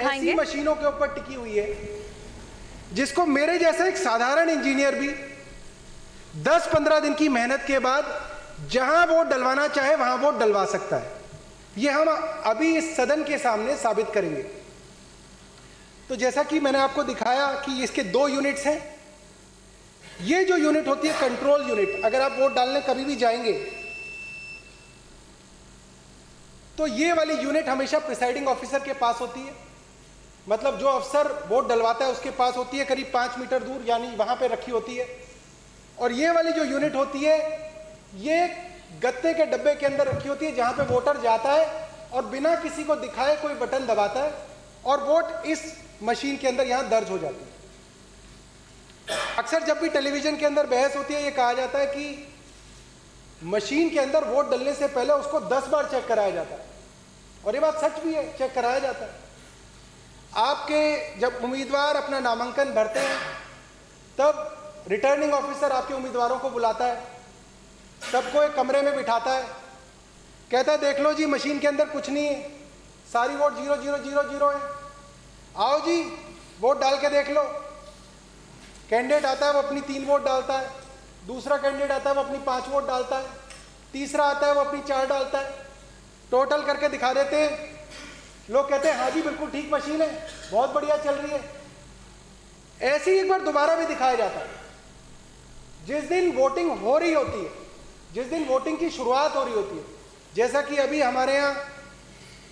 ऐसी मशीनों के ऊपर टिकी हुई है जिसको मेरे जैसा एक साधारण इंजीनियर भी 10-15 दिन की मेहनत के बाद जहां वोट डलवाना चाहे वहां वोट डलवा सकता है। यह हम अभी इस सदन के सामने साबित करेंगे। तो जैसा कि मैंने आपको दिखाया कि इसके 2 यूनिट्स हैं। ये जो यूनिट होती है कंट्रोल यूनिट, अगर आप वोट डालने कभी भी जाएंगे तो ये वाली यूनिट हमेशा प्रिसाइडिंग ऑफिसर के पास होती है। मतलब जो अफसर वोट डलवाता है उसके पास होती है, करीब 5 मीटर दूर, यानी वहां पे रखी होती है। और ये वाली जो यूनिट होती है ये गत्ते के डब्बे के अंदर रखी होती है जहां पे वोटर जाता है और बिना किसी को दिखाए कोई बटन दबाता है और वोट इस मशीन के अंदर यहां दर्ज हो जाती है। अक्सर जब भी टेलीविजन के अंदर बहस होती है ये कहा जाता है कि मशीन के अंदर वोट डलने से पहले उसको 10 बार चेक कराया जाता है, और ये बात सच भी है, चेक कराया जाता है। आपके जब उम्मीदवार अपना नामांकन भरते हैं तब रिटर्निंग ऑफिसर आपके उम्मीदवारों को बुलाता है, सबको एक कमरे में बिठाता है, कहता है देख लो जी मशीन के अंदर कुछ नहीं है, सारी वोट 0000 है, आओ जी वोट डाल के देख लो। कैंडिडेट आता है वो अपनी 3 वोट डालता है, दूसरा कैंडिडेट आता है वो अपनी 5 वोट डालता है, तीसरा आता है वो अपनी 4 डालता है, टोटल करके दिखा देते हैं। लोग कहते हैं हाँ जी बिल्कुल ठीक मशीन है, बहुत बढ़िया चल रही है। ऐसे ही एक बार दोबारा भी दिखाया जाता है। जिस दिन वोटिंग हो रही होती है, जिस दिन वोटिंग की शुरुआत हो रही होती है, जैसा कि अभी हमारे यहाँ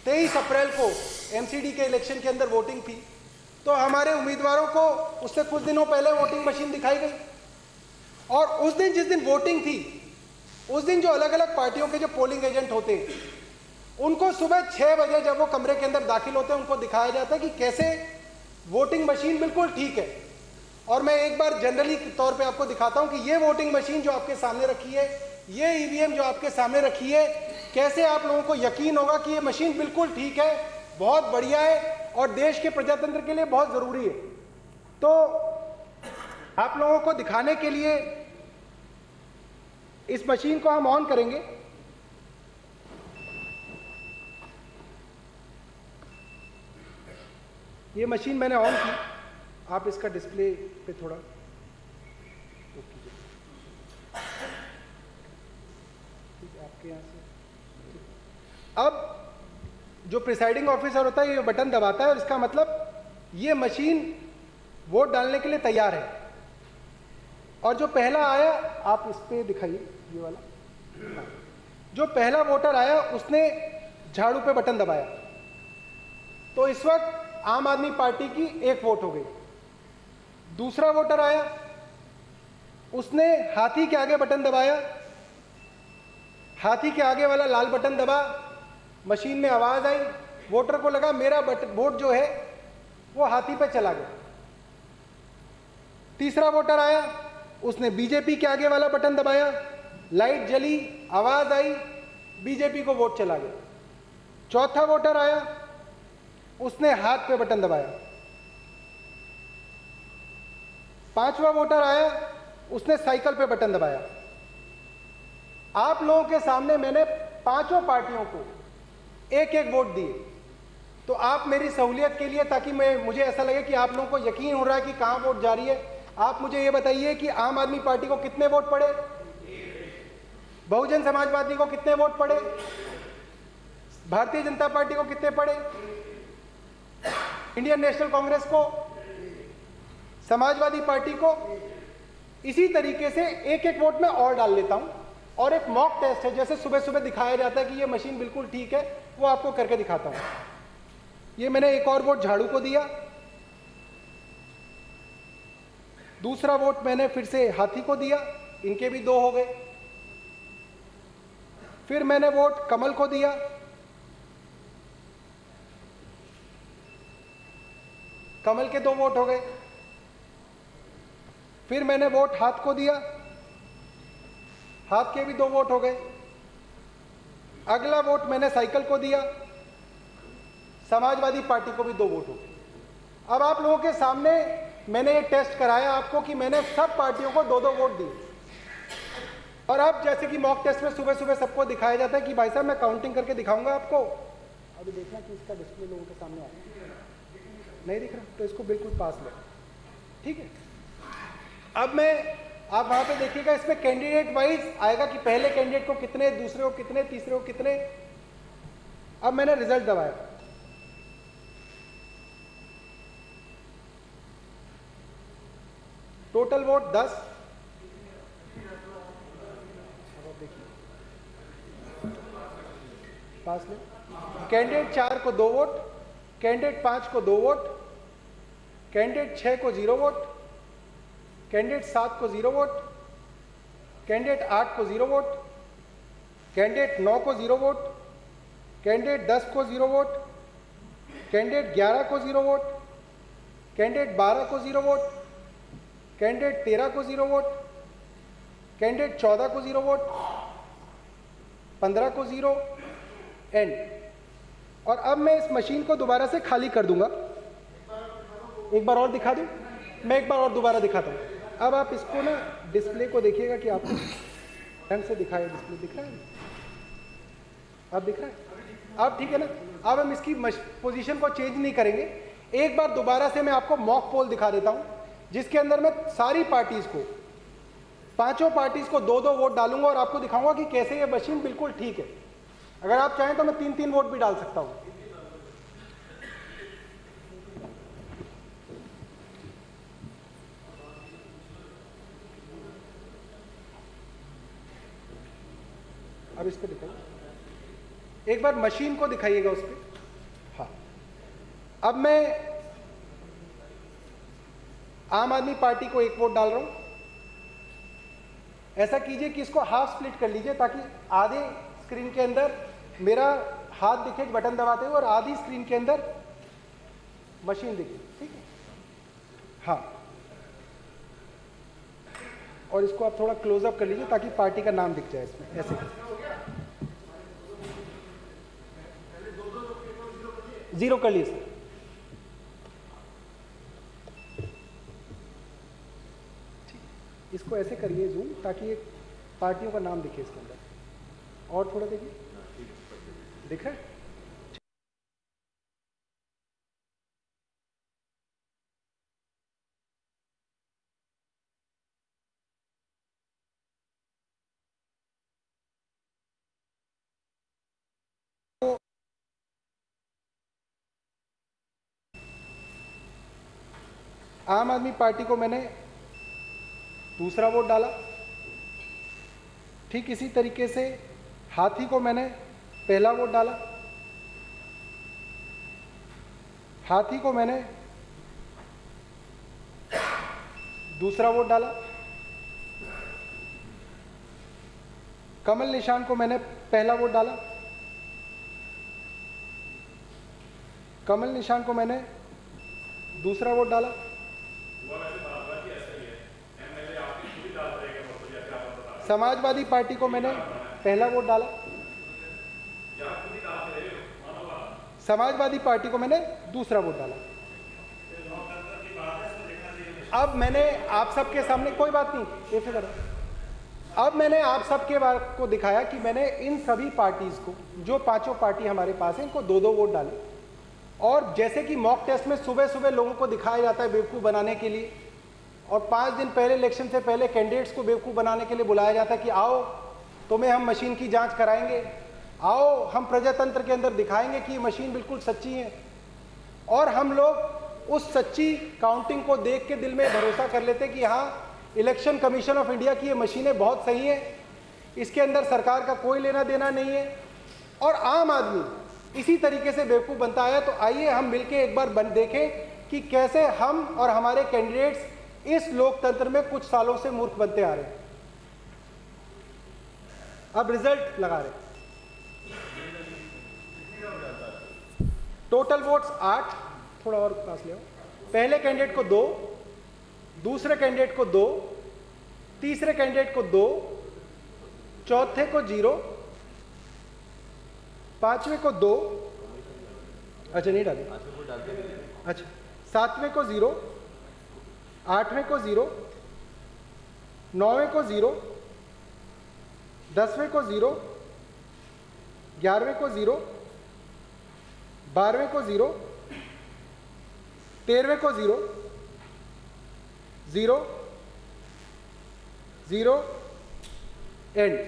23 अप्रैल को एमसीडी के इलेक्शन के अंदर वोटिंग थी, तो हमारे उम्मीदवारों को उससे कुछ दिनों पहले वोटिंग मशीन दिखाई गई। और उस दिन जिस दिन वोटिंग थी उस दिन जो अलग अलग पार्टियों के जो पोलिंग एजेंट होते हैं उनको सुबह 6 बजे जब वो कमरे के अंदर दाखिल होते हैं उनको दिखाया जाता है कि कैसे वोटिंग मशीन बिल्कुल ठीक है। और मैं एक बार जनरली तौर पे आपको दिखाता हूं कि ये वोटिंग मशीन जो आपके सामने रखी है, ये ईवीएम जो आपके सामने रखी है, कैसे आप लोगों को यकीन होगा कि ये मशीन बिल्कुल ठीक है, बहुत बढ़िया है और देश के प्रजातंत्र के लिए बहुत जरूरी है। तो आप लोगों को दिखाने के लिए इस मशीन को हम ऑन करेंगे। ये मशीन मैंने ऑन की, आप इसका डिस्प्ले पे थोड़ा आपके यहाँ से। अब जो प्रिसाइडिंग ऑफिसर होता है ये बटन दबाता है और इसका मतलब ये मशीन वोट डालने के लिए तैयार है। और जो पहला आया, आप इस पे दिखाइए ये वाला, जो पहला वोटर आया उसने झाड़ू पे बटन दबाया तो इस वक्त आम आदमी पार्टी की 1 वोट हो गई। दूसरा वोटर आया, उसने हाथी के आगे बटन दबाया, हाथी के आगे वाला लाल बटन दबा, मशीन में आवाज आई, वोटर को लगा मेरा वोट जो है वो हाथी पे चला गया। तीसरा वोटर आया, उसने बीजेपी के आगे वाला बटन दबाया, लाइट जली, आवाज आई, बीजेपी को वोट चला गया। चौथा वोटर आया, उसने हाथ पे बटन दबाया। पांचवा वोटर आया, उसने साइकिल पे बटन दबाया। आप लोगों के सामने मैंने 5 पार्टियों को 1-1 वोट दिए। तो आप मेरी सहूलियत के लिए, ताकि मुझे ऐसा लगे कि आप लोगों को यकीन हो रहा है कि कहां वोट जा रही है, आप मुझे ये बताइए कि आम आदमी पार्टी को कितने वोट पड़े, बहुजन समाजवादी को कितने वोट पड़े, भारतीय जनता पार्टी को कितने पड़े, इंडियन नेशनल कांग्रेस को, समाजवादी पार्टी को। इसी तरीके से 1-1 वोट में और डाल लेता हूं। और एक मॉक टेस्ट है, जैसे सुबह सुबह दिखाया जाता है कि ये मशीन बिल्कुल ठीक है, वो आपको करके दिखाता हूं। ये मैंने एक और वोट झाड़ू को दिया, दूसरा वोट मैंने फिर से हाथी को दिया, इनके भी 2 हो गए। फिर मैंने वोट कमल को दिया, कमल के 2 वोट हो गए। फिर मैंने वोट हाथ को दिया, हाथ के भी 2 वोट हो गए। अगला वोट मैंने साइकिल को दिया, समाजवादी पार्टी को भी 2 वोट हो गए। अब आप लोगों के सामने मैंने ये टेस्ट कराया आपको कि मैंने सब पार्टियों को 2-2 वोट दिए। और अब जैसे कि मॉक टेस्ट में सुबह सुबह सबको दिखाया जाता है कि भाई साहब मैं काउंटिंग करके दिखाऊंगा आपको, अभी देखना कि इसका डिस्प्ले लोगों के सामने आए। नहीं दिख रहा, तो इसको बिल्कुल पास ले, ठीक है। अब आप वहां पे देखिएगा, इसमें कैंडिडेट वाइज आएगा कि पहले कैंडिडेट को कितने, दूसरे को कितने, तीसरे को कितने। अब मैंने रिजल्ट दबाया, टोटल वोट 10, पास ले। कैंडिडेट 4 को 2 वोट, कैंडिडेट 5 को 2 वोट, कैंडिडेट 6 को 0 वोट, कैंडिडेट 7 को 0 वोट, कैंडिडेट 8 को 0 वोट, कैंडिडेट 9 को 0 वोट, कैंडिडेट 10 को 0 वोट, कैंडिडेट 11 को 0 वोट, कैंडिडेट 12 को 0 वोट, कैंडिडेट 13 को 0 वोट, कैंडिडेट 14 को 0 वोट, 15 को 0, एंड। और अब मैं इस मशीन को दोबारा से खाली कर दूंगा। एक बार और दिखा दूं, मैं एक बार और दोबारा दिखाता हूं। अब आप इसको ना डिस्प्ले को देखिएगा कि आपको ढंग से दिखाए, डिस्प्ले दिख रहा है, अब दिख रहा है, अब ठीक है ना। अब हम इसकी पोजीशन को चेंज नहीं करेंगे। एक बार दोबारा से मैं आपको मॉक पोल दिखा देता हूं, जिसके अंदर मैं सारी पार्टीज को, पांचों पार्टीज को 2-2 वोट डालूंगा और आपको दिखाऊंगा कि कैसे ये मशीन बिल्कुल ठीक है। अगर आप चाहें तो मैं 3-3 वोट भी डाल सकता हूं। अब इस पे दिखाइए, एक बार मशीन को दिखाइएगा उस पर। हाँ, अब मैं आम आदमी पार्टी को 1 वोट डाल रहा हूं। ऐसा कीजिए कि इसको हाफ स्प्लिट कर लीजिए, ताकि आधे स्क्रीन के अंदर मेरा हाथ दिखे बटन दबाते हुए और आधी स्क्रीन के अंदर मशीन दिखे, ठीक है। हाँ, और इसको आप थोड़ा क्लोजअप कर लीजिए ताकि पार्टी का नाम दिख जाए इसमें, ऐसे। 0 कर लिए सर। इसको ऐसे करिए जूम, ताकि एक पार्टियों का नाम दिखे इसके अंदर। और थोड़ा देखिए, दिख रहा है। आम आदमी पार्टी को मैंने दूसरा वोट डाला। ठीक इसी तरीके से हाथी को मैंने पहला वोट डाला, हाथी को मैंने दूसरा वोट डाला, कमल निशान को मैंने पहला वोट डाला, कमल निशान को मैंने दूसरा वोट डाला, समाजवादी पार्टी को मैंने पहला वोट डाला, समाजवादी पार्टी को मैंने दूसरा वोट डाला। अब मैंने आप सबके सामने, कोई बात नहीं, बेफिक्र रहो। अब मैंने आप सबके बात को दिखाया कि मैंने इन सभी पार्टीज को, जो पांचों पार्टी हमारे पास है, इनको 2-2 वोट डाले। और जैसे कि मॉक टेस्ट में सुबह सुबह लोगों को दिखाया जाता है बेवकूफ़ बनाने के लिए, और 5 दिन पहले इलेक्शन से पहले कैंडिडेट्स को बेवकूफ़ बनाने के लिए बुलाया जाता है कि आओ तुम्हें हम मशीन की जांच कराएंगे, आओ हम प्रजातंत्र के अंदर दिखाएंगे कि ये मशीन बिल्कुल सच्ची है। और हम लोग उस सच्ची काउंटिंग को देख के दिल में भरोसा कर लेते कि हाँ, इलेक्शन कमीशन ऑफ इंडिया की ये मशीनें बहुत सही हैं, इसके अंदर सरकार का कोई लेना देना नहीं है। और आम आदमी इसी तरीके से बेवकूफ़ बनता आया। तो आइए हम मिलके एक बार देखें कि कैसे हम और हमारे कैंडिडेट्स इस लोकतंत्र में कुछ सालों से मूर्ख बनते आ रहे हैं। अब रिजल्ट लगा रहे हैं। टोटल वोट्स 8, थोड़ा और पास ले आओ। पहले कैंडिडेट को 2, दूसरे कैंडिडेट को 2, तीसरे कैंडिडेट को 2, चौथे को 0, पांचवें को 2, अच्छा नहीं डाले, अच्छा, सातवें को 0, आठवें को 0, नौवें को 0, 10वें को 0, 11वें को 0, 12वें को 0, 13वें को 0 0 0 एंड।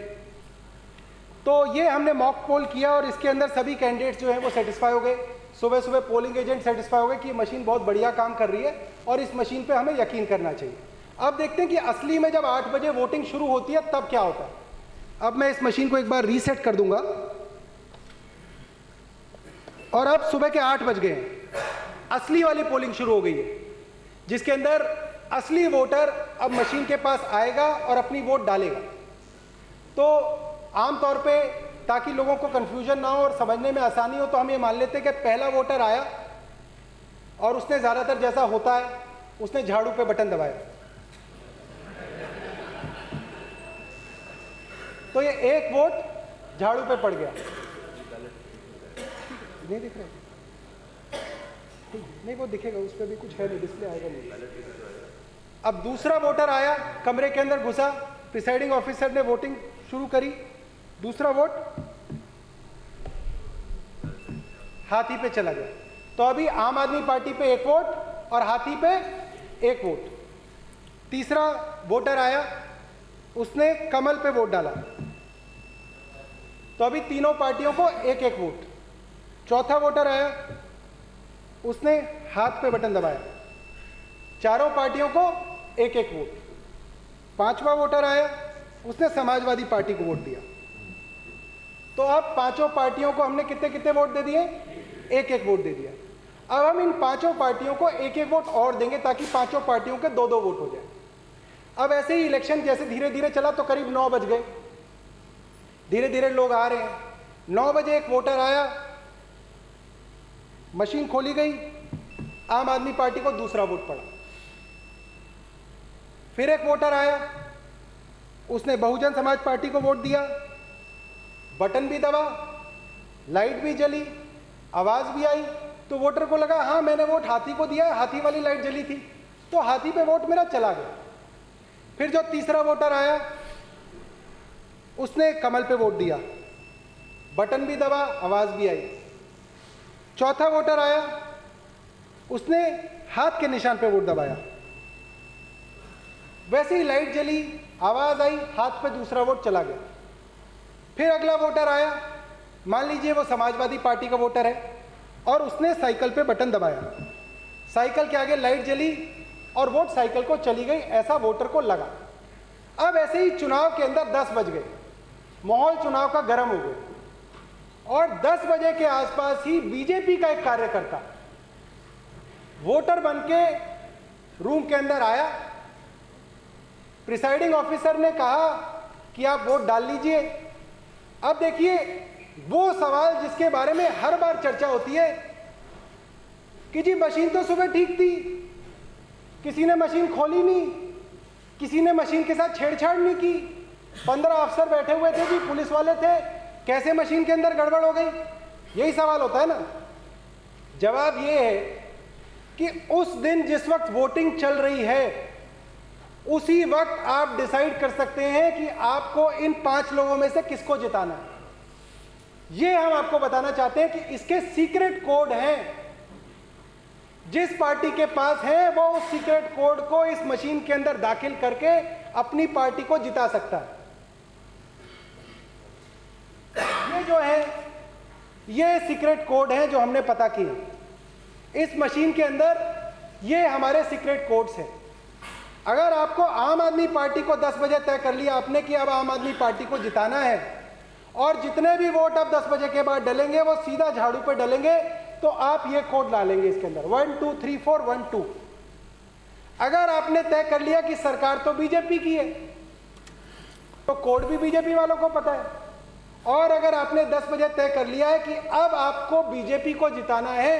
तो ये हमने मॉक पोल किया और इसके अंदर सभी कैंडिडेट्स जो हैं वो सेटिस्फाई हो गए। सुबह सुबह पोलिंग एजेंट सेटिस्फाई हो गए कि ये मशीन बहुत बढ़िया काम कर रही है और इस मशीन पे हमें यकीन करना चाहिए। अब देखते हैं कि असली में जब 8 बजे वोटिंग शुरू होती है तब क्या होता है। अब मैं इस मशीन को एक बार रीसेट कर दूंगा और अब सुबह के 8 बज गए हैं, असली वाली पोलिंग शुरू हो गई है, जिसके अंदर असली वोटर अब मशीन के पास आएगा और अपनी वोट डालेगा। तो आमतौर पे ताकि लोगों को कंफ्यूजन ना हो और समझने में आसानी हो, तो हम ये मान लेते हैं कि पहला वोटर आया और उसने ज़्यादातर जैसा होता है उसने झाड़ू पे बटन दबाया, तो ये एक वोट झाड़ू पे पड़ गया। नहीं दिख रहा है? नहीं, वो दिखेगा, उस पर भी कुछ है नहीं, डिस्प्ले आएगा नहीं। अब दूसरा वोटर आया, कमरे के अंदर घुसा, प्रिसाइडिंग ऑफिसर ने वोटिंग शुरू करी, दूसरा वोट हाथी पे चला गया। तो अभी आम आदमी पार्टी पे 1 वोट और हाथी पे 1 वोट। तीसरा वोटर आया, उसने कमल पे वोट डाला, तो अभी तीनों पार्टियों को 1-1 वोट। चौथा वोटर आया, उसने हाथ पे बटन दबाया, चारों पार्टियों को 1-1 वोट। पांचवा वोटर आया, उसने समाजवादी पार्टी को वोट दिया। तो अब पांचों पार्टियों को हमने कितने कितने वोट दे दिए? 1-1 वोट दे दिया। अब हम इन पांचों पार्टियों को 1-1 वोट और देंगे ताकि पांचों पार्टियों के 2-2 वोट हो जाए। अब ऐसे ही इलेक्शन जैसे धीरे धीरे चला तो करीब 9 बज गए, धीरे धीरे लोग आ रहे हैं। 9 बजे एक वोटर आया, मशीन खोली गई, आम आदमी पार्टी को दूसरा वोट पड़ा। फिर एक वोटर आया, उसने बहुजन समाज पार्टी को वोट दिया, बटन भी दबा, लाइट भी जली, आवाज भी आई, तो वोटर को लगा हाँ मैंने वोट हाथी को दिया है, हाथी वाली लाइट जली थी, तो हाथी पे वोट मेरा चला गया। फिर जो तीसरा वोटर आया, उसने कमल पे वोट दिया, बटन भी दबा, आवाज भी आई। चौथा वोटर आया, उसने हाथ के निशान पे वोट दबाया, वैसे ही लाइट जली, आवाज आई, हाथ पे दूसरा वोट चला गया। फिर अगला वोटर आया, मान लीजिए वो समाजवादी पार्टी का वोटर है और उसने साइकिल पे बटन दबाया, साइकिल के आगे लाइट जली और वोट साइकिल को चली गई, ऐसा वोटर को लगा। अब ऐसे ही चुनाव के अंदर 10 बज गए, माहौल चुनाव का गर्म हो गया और 10 बजे के आसपास ही बीजेपी का एक कार्यकर्ता वोटर बनके रूम के अंदर आया। प्रिसाइडिंग ऑफिसर ने कहा कि आप वोट डाल लीजिए। अब देखिए वो सवाल जिसके बारे में हर बार चर्चा होती है कि जी मशीन तो सुबह ठीक थी, किसी ने मशीन खोली नहीं, किसी ने मशीन के साथ छेड़छाड़ नहीं की, 15 अफसर बैठे हुए थे जी, पुलिस वाले थे, कैसे मशीन के अंदर गड़बड़ हो गई? यही सवाल होता है ना। जवाब ये है कि उस दिन जिस वक्त वोटिंग चल रही है उसी वक्त आप डिसाइड कर सकते हैं कि आपको इन 5 लोगों में से किसको जिताना है। ये हम आपको बताना चाहते हैं कि इसके सीक्रेट कोड हैं, जिस पार्टी के पास है वो उस सीक्रेट कोड को इस मशीन के अंदर दाखिल करके अपनी पार्टी को जिता सकता है। ये जो है ये सीक्रेट कोड है जो हमने पता किए इस मशीन के अंदर। ये हमारे सीक्रेट कोड्स हैं। अगर आपको आम आदमी पार्टी को 10 बजे तय कर लिया आपने कि अब आम आदमी पार्टी को जिताना है और जितने भी वोट अब 10 बजे के बाद डलेंगे वो सीधा झाड़ू पे डलेंगे, तो आप ये कोड डालेंगे इसके अंदर 1 2 3 4 1 2। अगर आपने तय कर लिया कि सरकार तो बीजेपी की है तो कोड भी बीजेपी वालों को पता है। और अगर आपने 10 बजे तय कर लिया है कि अब आपको बीजेपी को जिताना है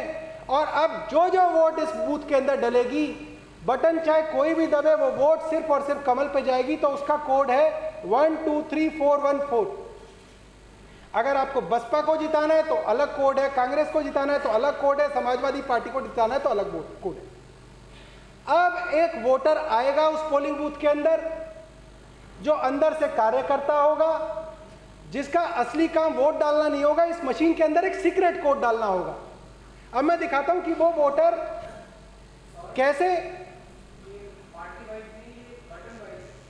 और अब जो जो वोट इस बूथ के अंदर डलेगी, बटन चाहे कोई भी दबे, वो वोट सिर्फ और सिर्फ कमल पे जाएगी, तो उसका कोड है 1 2 3 4 1 4। अगर आपको बसपा को जिताना है तो अलग कोड है, कांग्रेस को जिताना है तो अलग कोड है, समाजवादी पार्टी को जिताना है तो अलग कोड है। अब एक वोटर आएगा उस पोलिंग बूथ के अंदर जो अंदर से कार्यकर्ता होगा, जिसका असली काम वोट डालना नहीं होगा, इस मशीन के अंदर एक सीक्रेट कोड डालना होगा। अब मैं दिखाता हूं कि वो वोटर कैसे?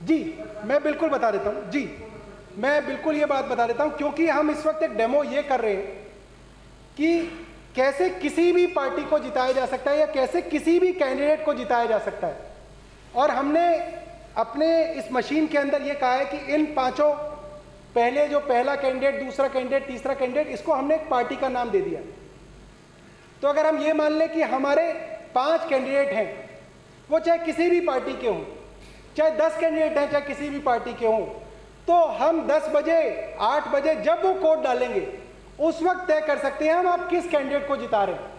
जी मैं बिल्कुल बता देता हूं, जी मैं बिल्कुल ये बात बता देता हूं, क्योंकि हम इस वक्त एक डेमो ये कर रहे हैं कि कैसे किसी भी पार्टी को जिताया जा सकता है या कैसे किसी भी कैंडिडेट को जिताया जा सकता है। और हमने अपने इस मशीन के अंदर ये कहा है कि इन पांचों, पहले जो पहला कैंडिडेट, दूसरा कैंडिडेट, तीसरा कैंडिडेट, इसको हमने एक पार्टी का नाम दे दिया। तो अगर हम ये मान लें कि हमारे 5 कैंडिडेट हैं, वो चाहे किसी भी पार्टी के हों, चाहे 10 कैंडिडेट हैं चाहे किसी भी पार्टी के हों, तो हम 10 बजे 8 बजे जब वो कोड डालेंगे उस वक्त तय कर सकते हैं हम आप किस कैंडिडेट को जिता रहे हैं।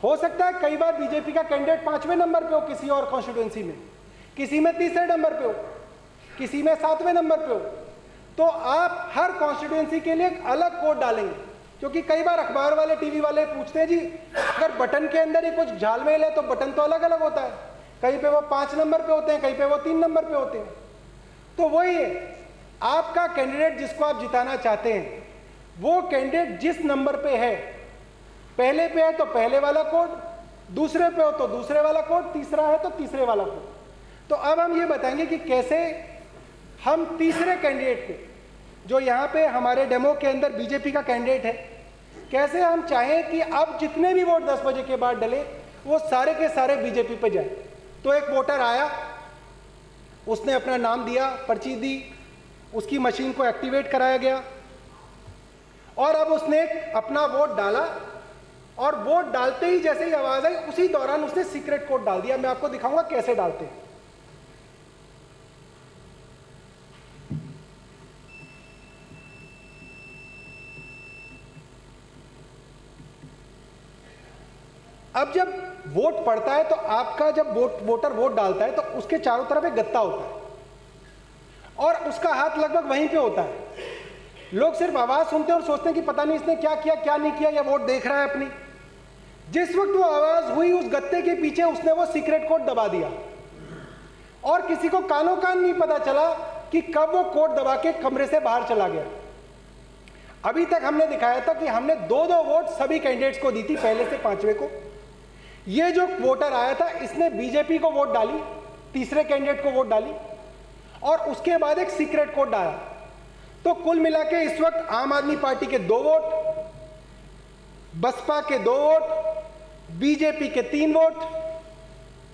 हो सकता है कई बार बीजेपी का कैंडिडेट 5वें नंबर पे हो किसी और कॉन्स्टिट्यूएंसी में, किसी में 3रे नंबर पे हो, किसी में 7वें नंबर पे हो, तो आप हर कॉन्स्टिट्यूएंसी के लिए एक अलग कोड डालेंगे। क्योंकि कई बार अखबार वाले, टीवी वाले पूछते हैं जी अगर बटन के अंदर ही कुछ झालमेल है तो बटन तो अलग अलग होता है, कहीं पे वो 5 नंबर पे होते हैं, कहीं पे वो 3 नंबर पे होते हैं। तो वही है, आपका कैंडिडेट जिसको आप जिताना चाहते हैं वो कैंडिडेट जिस नंबर पे है, पहले पे है तो पहले वाला कोड, दूसरे पे हो तो दूसरे वाला कोड, तीसरा है तो तीसरे वाला कोड। तो अब हम ये बताएंगे कि कैसे हम तीसरे कैंडिडेट को, जो यहाँ पे हमारे डेमो के अंदर बीजेपी का कैंडिडेट है, कैसे हम चाहें कि अब जितने भी वोट 10 बजे के बाद डले वो सारे के सारे बीजेपी पे जाए। तो एक वोटर आया, उसने अपना नाम दिया, पर्ची दी, उसकी मशीन को एक्टिवेट कराया गया और अब उसने अपना वोट डाला और वोट डालते ही जैसे ही आवाज आई उसी दौरान उसने सीक्रेट कोड डाल दिया। मैं आपको दिखाऊंगा कैसे डालते हैं। अब जब वोट पड़ता है तो आपका जब वोटर वोट डालता है तो उसके चारों तरफ एक गत्ता होता है और उसका हाथ लगभग वहीं पे होता है। लोग सिर्फ आवाज सुनते हैं और सोचते हैं कि पता नहीं इसने क्या किया क्या नहीं किया, या वोट देख रहा है अपनी। जिस वक्त वो आवाज हुई उस गत्ते के पीछे उसने वो सीक्रेट कोड दबा दिया और किसी को कानों कान नहीं पता चला कि कब वो कोड दबा के कमरे से बाहर चला गया। अभी तक हमने दिखाया था कि हमने 2-2 वोट सभी कैंडिडेट्स को दी थी, पहले से 5वें को। ये जो वोटर आया था इसने बीजेपी को वोट डाली, तीसरे कैंडिडेट को वोट डाली और उसके बाद एक सीक्रेट कोड डाला। तो कुल मिला के इस वक्त आम आदमी पार्टी के 2 वोट, बसपा के 2 वोट, बीजेपी के 3 वोट,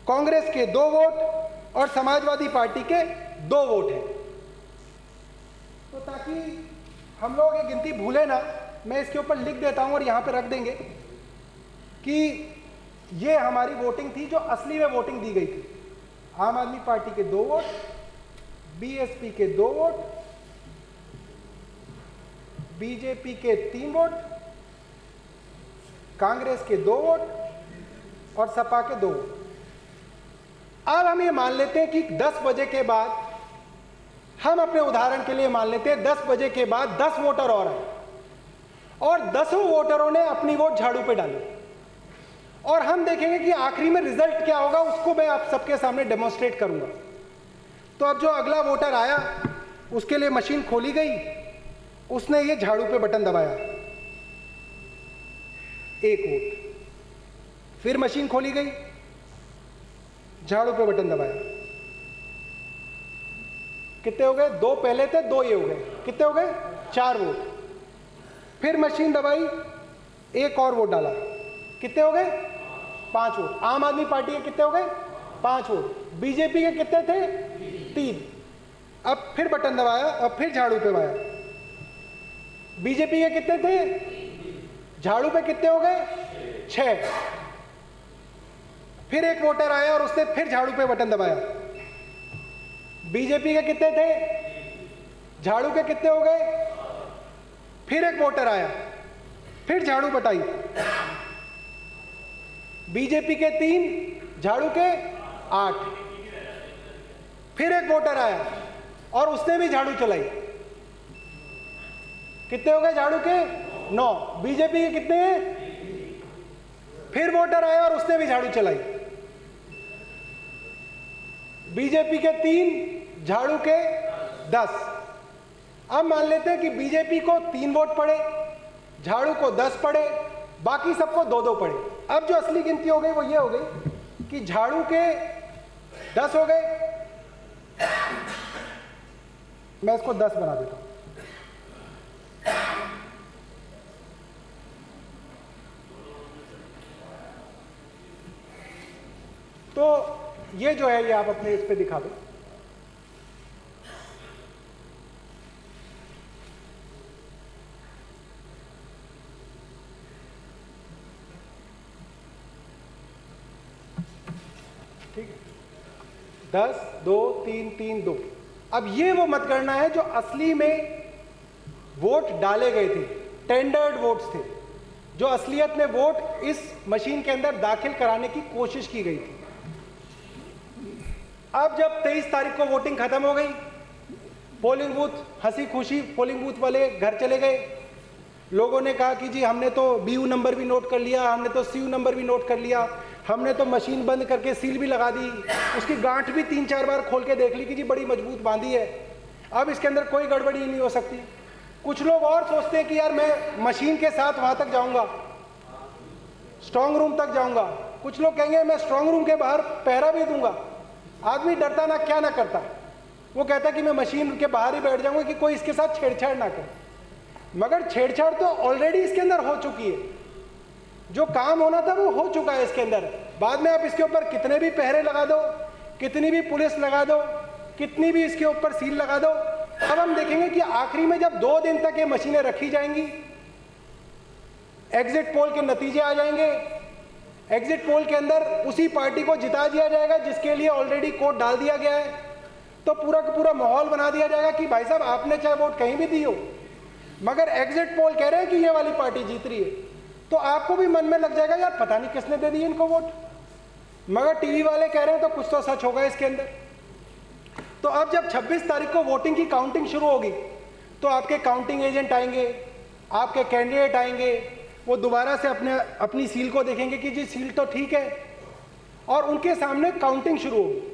कांग्रेस के 2 वोट और समाजवादी पार्टी के 2 वोट हैं। तो ताकि हम लोग ये गिनती भूले ना, मैं इसके ऊपर लिख देता हूं और यहां पे रख देंगे कि ये हमारी वोटिंग थी जो असली में वोटिंग दी गई थी। आम आदमी पार्टी के 2 वोट, बीएसपी के 2 वोट, बीजेपी के 3 वोट, कांग्रेस के 2 वोट और सपा के 2 वोट। अब हम ये मान लेते हैं कि 10 बजे के बाद, हम अपने उदाहरण के लिए मान लेते हैं 10 बजे के बाद 10 वोटर और आए और 10 वोटरों ने अपनी वोट झाड़ू पे डाली और हम देखेंगे कि आखिरी में रिजल्ट क्या होगा, उसको मैं आप सबके सामने डेमोन्स्ट्रेट करूंगा। तो अब जो अगला वोटर आया उसके लिए मशीन खोली गई, उसने ये झाड़ू पे बटन दबाया, 1 वोट। फिर मशीन खोली गई, झाड़ू पे बटन दबाया, कितने हो गए? 2 पहले थे, 2 ये हो गए, कितने हो गए? 4 वोट। फिर मशीन दबाई, 1 और वोट डाला, कितने हो गए? 5 वोट। आम आदमी पार्टी के कितने हो गए? 5 वोट। बीजेपी के कितने थे? 3। अब फिर बटन दबाया और फिर झाड़ू पे दबाया, बीजेपी के कितने थे? झाड़ू पे कितने हो गए? 6। फिर एक वोटर आया और उसने फिर झाड़ू पे बटन दबाया, बीजेपी के कितने थे? झाड़ू के कितने हो गए? फिर एक वोटर आया, फिर झाड़ू बटाई, बीजेपी के 3, झाड़ू के 8। फिर एक वोटर आया और उसने भी झाड़ू चलाई, कितने हो गए? झाड़ू के 9। बीजेपी के कितने हैं? फिर वोटर आया और उसने भी झाड़ू चलाई, बीजेपी के 3, झाड़ू के 10। अब मान लेते हैं कि बीजेपी को 3 वोट पड़े, झाड़ू को 10 पड़े, बाकी सबको 2-2 पड़े। अब जो असली गिनती हो गई वो ये हो गई कि झाड़ू के 10 हो गए, मैं इसको 10 बना देता हूं। तो ये जो है ये आप अपने इस पे दिखा दो। ठीक है, 10, 2, 3, 3, 2। अब ये वो मतगणना है जो असली में वोट डाले गए थे, टेंडर्ड वोट्स थे, जो असलियत में वोट इस मशीन के अंदर दाखिल कराने की कोशिश की गई थी। अब जब 23 तारीख को वोटिंग खत्म हो गई, पोलिंग बूथ हंसी खुशी पोलिंग बूथ वाले घर चले गए। लोगों ने कहा कि जी हमने तो BU नंबर भी नोट कर लिया, हमने तो CU नंबर भी नोट कर लिया, हमने तो मशीन बंद करके सील भी लगा दी, उसकी गांठ भी 3-4 बार खोल के देख ली कि जी बड़ी मजबूत बांधी है, अब इसके अंदर कोई गड़बड़ी नहीं हो सकती। कुछ लोग और सोचते हैं कि यार मैं मशीन के साथ वहां तक जाऊंगा, स्ट्रांग रूम तक जाऊंगा। कुछ लोग कहेंगे मैं स्ट्रांग रूम के बाहर पहरा भी दूंगा। आदमी डरता ना क्या ना करता, वो कहता कि मैं मशीन के बाहर ही बैठ जाऊंगा कि कोई इसके साथ छेड़छाड़ ना करे। मगर छेड़छाड़ तो ऑलरेडी इसके अंदर हो चुकी है, जो काम होना था वो हो चुका है इसके अंदर। बाद में आप इसके ऊपर कितने भी पहरे लगा दो, कितनी भी पुलिस लगा दो, कितनी भी इसके ऊपर सील लगा दो, अब हम देखेंगे कि आखिरी में जब 2 दिन तक ये मशीनें रखी जाएंगी, एग्जिट पोल के नतीजे आ जाएंगे, एग्जिट पोल के अंदर उसी पार्टी को जिता दिया जाएगा जिसके लिए ऑलरेडी कोड डाल दिया गया है, तो पूरा का पूरा माहौल बना दिया जाएगा कि भाई साहब आपने चाहे वोट कहीं भी दी हो, मगर एग्जिट पोल कह रहे हैं कि ये वाली पार्टी जीत रही है, तो आपको भी मन में लग जाएगा यार पता नहीं किसने दे दी इनको वोट, मगर टीवी वाले कह रहे हैं तो कुछ तो सच होगा इसके अंदर। तो अब जब 26 तारीख को वोटिंग की काउंटिंग शुरू होगी, तो आपके काउंटिंग एजेंट आएंगे, आपके कैंडिडेट आएंगे, वो दोबारा से अपनी सील को देखेंगे कि जी सील तो ठीक है, और उनके सामने काउंटिंग शुरू होगी।